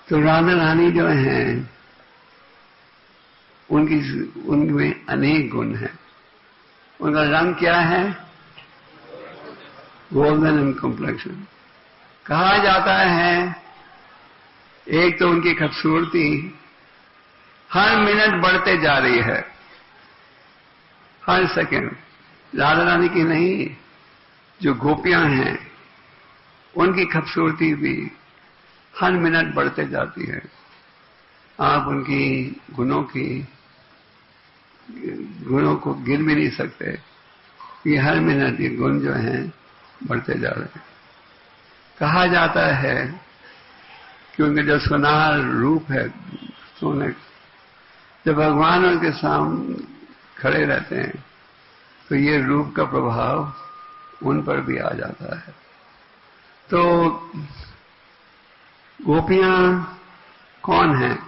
तो राधा रानी जो हैं उनमें अनेक गुण हैं। उनका रंग क्या है? गोल्डन इन कॉम्प्लेक्शन। कहा जाता है एक तो उनकी खूबसूरती हर मिनट बढ़ते जा रही है, हर सेकंड। राधा रानी की नहीं, जो गोपियां हैं उनकी खूबसूरती भी हर मिनट बढ़ते जाती है। आप उनकी गुणों को गिन भी नहीं सकते। ये हर मिनट ये गुण जो हैं बढ़ते जा रहे हैं। कहा जाता है कि उनका जो सुनार रूप है, सोने, जब भगवान उनके सामने खड़े रहते हैं तो ये रूप का प्रभाव उन पर भी आ जाता है। तो गोपियां कौन हैं?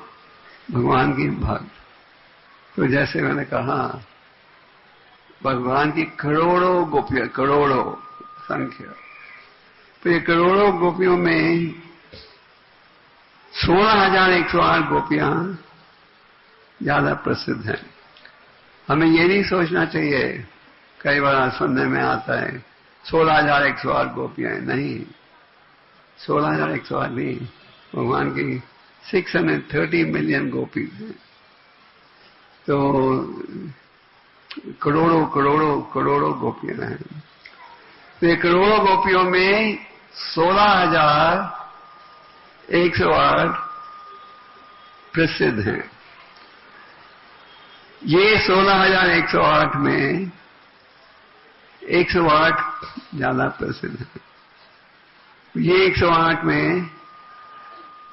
भगवान की भक्त। तो जैसे मैंने कहा, भगवान की करोड़ों गोपियां, करोड़ों संख्या। तो ये करोड़ों गोपियों में 16,108 गोपियां ज्यादा प्रसिद्ध हैं। हमें ये नहीं सोचना चाहिए, कई बार सुनने में आता है 16,108 गोपियां हैं। नहीं, 16,108 नहीं, भगवान की 630 मिलियन गोपी हैं। तो करोड़ों करोड़ों करोड़ों गोपियां हैं। तो ये करोड़ों गोपियों में 16,108 प्रसिद्ध हैं। ये 16,108 में 108 ज्यादा प्रसिद्ध हैं। ये 108 में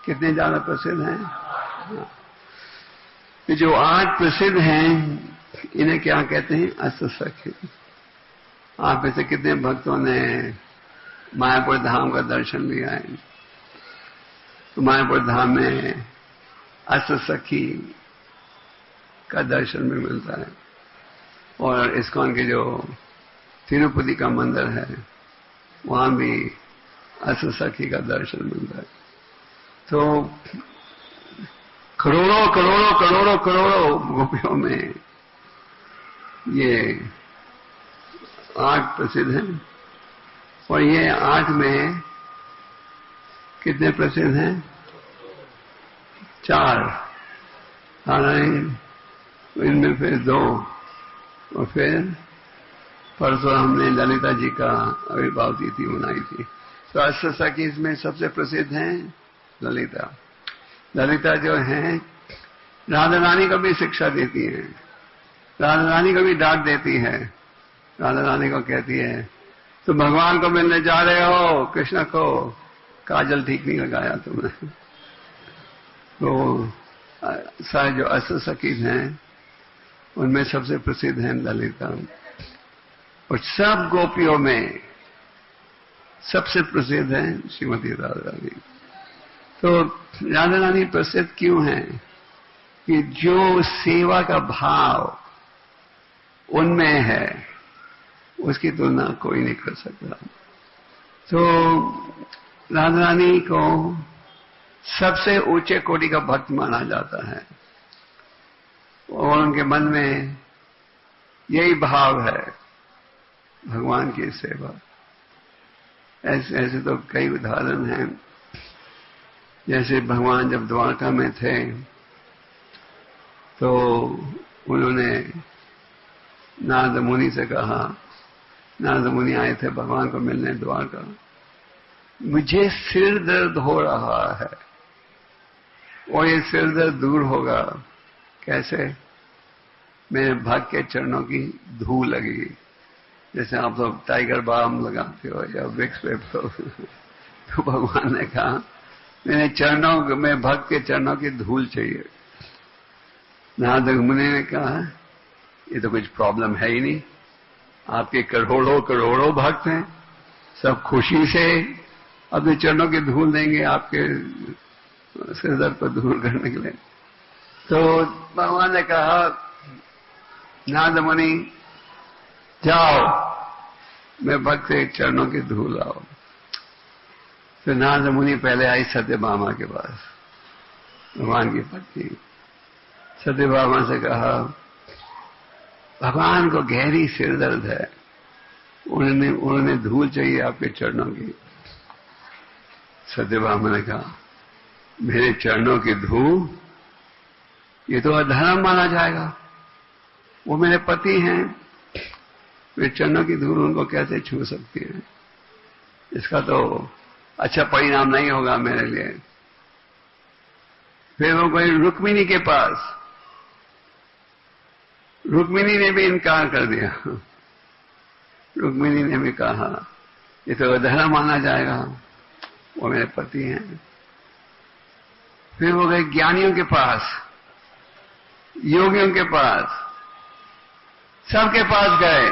कितने ज्यादा प्रसिद्ध हैं? जो 8 प्रसिद्ध हैं इन्हें क्या कहते हैं? अष्टसखी। आप में से कितने भक्तों ने मायापुर धाम का दर्शन लिया है? तो मायापुर धाम में अष्टसखी का दर्शन भी मिलता है। और इस्कॉन के जो तिरुपति का मंदिर है वहां भी अष्टसखी का दर्शन मिलता है। तो करोड़ों करोड़ों करोड़ों करोड़ों गोपियों में ये 8 प्रसिद्ध हैं। और ये 8 में कितने प्रसिद्ध हैं? 4। इनमें फिर 2। और फिर परसों हमने ललिता जी का आविर्भाव तिथि मनाई थी। तो अष्टसखी इसमें सबसे प्रसिद्ध हैं ललिता। ललिता जो हैं राधा रानी को भी शिक्षा देती हैं, राधा रानी को भी डांट देती है। राधा रानी को कहती है तुम भगवान को मिलने जा रहे हो, कृष्ण को, काजल ठीक नहीं लगाया तुमने। तो सारे जो अष्टसखी हैं उनमें सबसे प्रसिद्ध हैं ललिता। और सब गोपियों में सबसे प्रसिद्ध हैं श्रीमती राधा रानी। तो राधा रानी प्रसिद्ध क्यों हैं? कि जो सेवा का भाव उनमें है उसकी तुलना कोई नहीं कर सकता। तो राधा रानी को सबसे ऊंचे कोटि का भक्त माना जाता है और उनके मन में यही भाव है, भगवान की सेवा। ऐसे तो कई उदाहरण हैं। जैसे भगवान जब द्वारका में थे तो उन्होंने नारद मुनि से कहा, नारद मुनि आए थे भगवान को मिलने द्वारका, मुझे सिर दर्द हो रहा है और ये सिर दर्द दूर होगा कैसे? मेरे भक्त के चरणों की धूल लगी। जैसे आप लोग टाइगर बाम लगाते हो या विक्स पे तो भगवान ने कहा मेरे चरणों में भक्त के चरणों की धूल चाहिए। नारद मुनि ने कहा ये तो कुछ प्रॉब्लम है ही नहीं, आपके करोड़ों करोड़ों भक्त हैं, सब खुशी से अपने चरणों की धूल देंगे आपके सिर दर्द को दूर करने के लिए। तो भगवान ने कहा नारद मुनि जाओ, मैं भक्त के चरणों की धूल आओ। तो नारद मुनि पहले आई सत्यभामा के पास भगवान की पत्नी सत्यभामा से कहा, भगवान को गहरी सिर दर्द है, उन्होंने धूल चाहिए आपके चरणों की। सत्यभामा ने कहा, मेरे चरणों की धूल, ये तो अधर्म माना जाएगा, वो मेरे पति हैं, मेरे चरणों की धूल उनको कैसे छू सकती है? इसका तो अच्छा परिणाम नहीं होगा मेरे लिए। फिर वो गई रुक्मिणी के पास, रुक्मिणी ने भी इनकार कर दिया। रुक्मिणी ने भी कहा, ये तो अधर्म माना जाएगा, वो मेरे पति हैं। फिर वो गए ज्ञानियों के पास, योगियों के पास, सबके पास गए,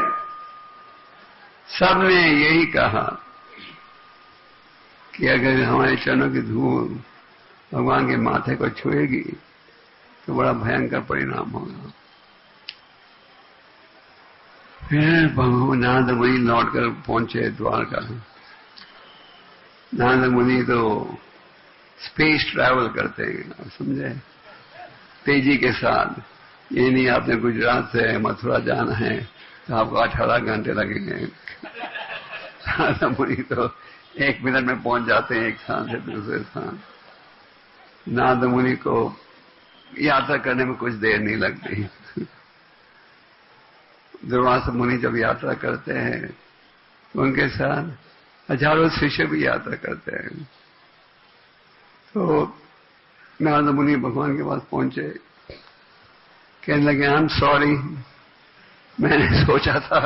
सबने यही कहा कि अगर हमारे चरणों की धूल भगवान के माथे को छुएगी तो बड़ा भयंकर परिणाम होगा। फिर नारद मुनि लौटकर पहुंचे द्वारका। नारद मुनि तो स्पेस ट्रैवल करते हैं, आप समझे, तेजी के साथ। ये नहीं आपने गुजरात से मथुरा जाना है तो आपको 18 घंटे लगेंगे। नारद मुनि तो 1 मिनट में पहुंच जाते हैं एक स्थान से दूसरे स्थान। नारद मुनि को यात्रा करने में कुछ देर नहीं लगती। दुर्वासा मुनि जब यात्रा करते हैं तो उनके साथ हजारों शिष्य भी यात्रा करते हैं। तो नारद मुनि भगवान के पास पहुंचे, कहने लगे, आई एम सॉरी, मैंने सोचा था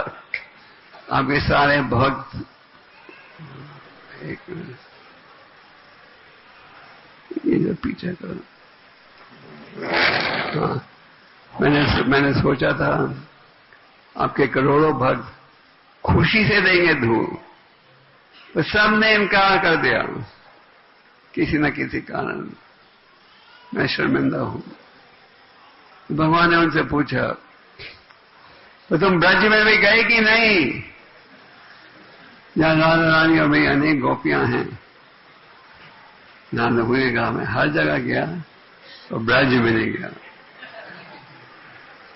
आपके सारे भक्त, एक मिनट, ये जो पीछे करो, हाँ, मैंने सोचा था आपके करोड़ों भक्त खुशी से देंगे धूल, तो सबने इनकार कर दिया किसी न किसी कारण। मैं शर्मिंदा हूं। भगवान ने उनसे पूछा, तो तुम ब्रज में भी गए कि नहीं, जहां राधा रानी और मेरी अनेक गोपियां हैं? नारद मुनि ने कहा, मैं हर जगह गया तो ब्रज में नहीं गया।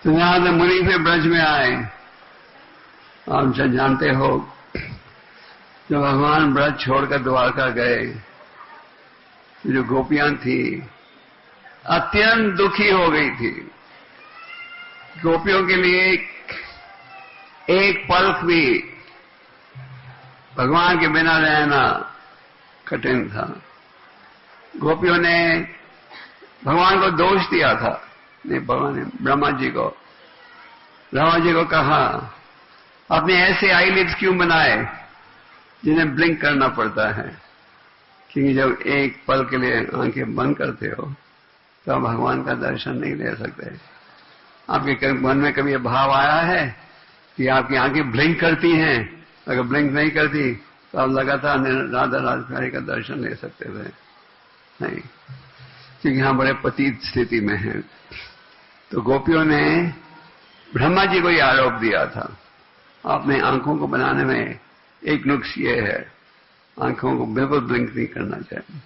तो नारद मुनि फिर ब्रज में आए। आप जानते हो, जब भगवान ब्रज छोड़कर द्वारका गए, जो गोपियां थी अत्यंत दुखी हो गई थी। गोपियों के लिए एक पल भी भगवान के बिना रहना कठिन था। गोपियों ने भगवान को दोष दिया था। नहीं, भगवान ने ब्रह्मा जी को कहा, आपने ऐसे आईलिड्स क्यों बनाए जिन्हें ब्लिंक करना पड़ता है? क्योंकि जब एक पल के लिए आंखें बंद करते हो तो आप भगवान का दर्शन नहीं ले सकते। आपके मन में कभी यह भाव आया है कि आपकी आंखें ब्लिंक करती हैं? अगर ब्लिंक नहीं करती तो आप लगातार राधा राजकुमारी का दर्शन ले सकते थे। नहीं, क्योंकि यहां बड़े पतित स्थिति में हैं। तो गोपियों ने ब्रह्मा जी को यह आरोप दिया था, आपने आंखों को बनाने में एक नुक्स ये है, आंखों को बिल्कुल ब्लिंक नहीं करना चाहिए।